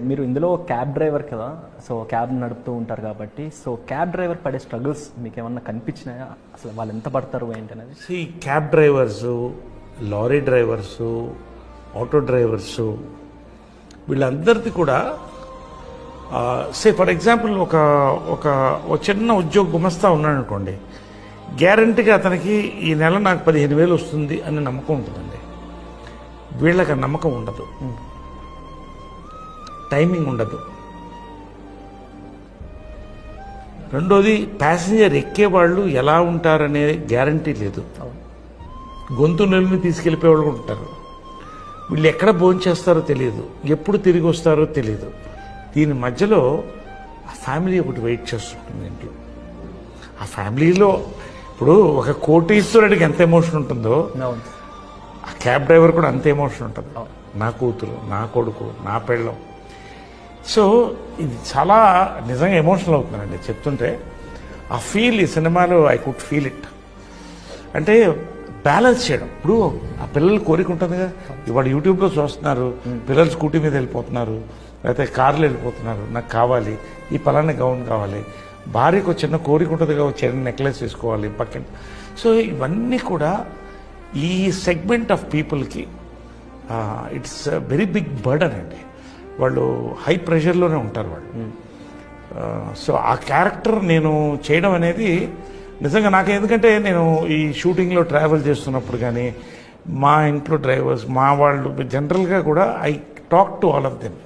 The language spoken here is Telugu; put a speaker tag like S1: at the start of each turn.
S1: మీరు ఇందులో క్యాబ్ డ్రైవర్ కదా, సో క్యాబ్ నడుపుతూ ఉంటారు కాబట్టి, సో క్యాబ్ డ్రైవర్ పడే స్ట్రగుల్స్ మీకు ఏమన్నా కనిపించినాయా? అసలు వాళ్ళు ఎంత పడతారు ఏంటి అనేది?
S2: ఈ cab drivers, lorry drivers, auto drivers, వీళ్ళందరిది కూడా ఫర్ ఎగ్జాంపుల్ ఒక చిన్న ఉద్యోగ గుమస్తా ఉన్నాడు అనుకోండి, గ్యారంటీగా అతనికి ఈ నెల నాకు 15,000 వస్తుంది అనే నమ్మకం ఉంటుందండి. వీళ్ళకి ఆ నమ్మకం ఉండదు, టైమింగ్ ఉండదు. రెండోది, ప్యాసింజర్ ఎక్కేవాళ్ళు ఎలా ఉంటారనే గ్యారంటీ లేదు. గొంతు నెలని తీసుకెళ్ళిపోయేవాళ్ళు కూడా ఉంటారు. వీళ్ళు ఎక్కడ భోంచేస్తారో తెలియదు, ఎప్పుడు తిరిగి వస్తారో తెలియదు. దీని మధ్యలో ఆ ఫ్యామిలీ ఒకటి వెయిట్ చేస్తుంటుంది ఇంట్లో. ఆ ఫ్యామిలీలో ఇప్పుడు ఒక కోటీశ్వరుడికి ఎంత ఎమోషన్ ఉంటుందో ఆ క్యాబ్ డ్రైవర్ కూడా అంత ఎమోషన్ ఉంటుంది. నా కూతురు, నా కొడుకు, నా పెళ్ళం. సో ఇది చాలా నిజంగా ఎమోషనల్ అవుతుందండి చెప్తుంటే. ఆ ఫీల్ ఈ సినిమాలో ఐ కుడ్ ఫీల్ ఇట్. అంటే బ్యాలెన్స్ చేయడం. ఇప్పుడు ఆ పిల్లలు కోరిక ఉంటుంది కదా, ఇవాళ యూట్యూబ్లో చూస్తున్నారు, పిల్లలు స్కూటీ మీద వెళ్ళిపోతున్నారు, లేకపోతే కార్లు వెళ్ళిపోతున్నారు, నాకు కావాలి ఈ పలానా గౌన్ కావాలి, భార్యకు చిన్న కోరిక ఉంటుంది కదా, చిన్న నెక్లెస్ తీసుకోవాలి పక్కన. సో ఇవన్నీ కూడా ఈ సెగ్మెంట్ ఆఫ్ పీపుల్కి ఇట్స్ వెరీ బిగ్ బర్డన్ అండి. వాళ్ళు హై ప్రెషర్లోనే ఉంటారు వాళ్ళు. సో ఆ క్యారెక్టర్ నేను చేయడం అనేది నిజంగా నాకు, ఎందుకంటే నేను ఈ షూటింగ్లో ట్రావెల్ చేస్తున్నప్పుడు కానీ మా ఇంట్లో డ్రైవర్స్, మా వాళ్ళు జనరల్గా కూడా I talk to all of them.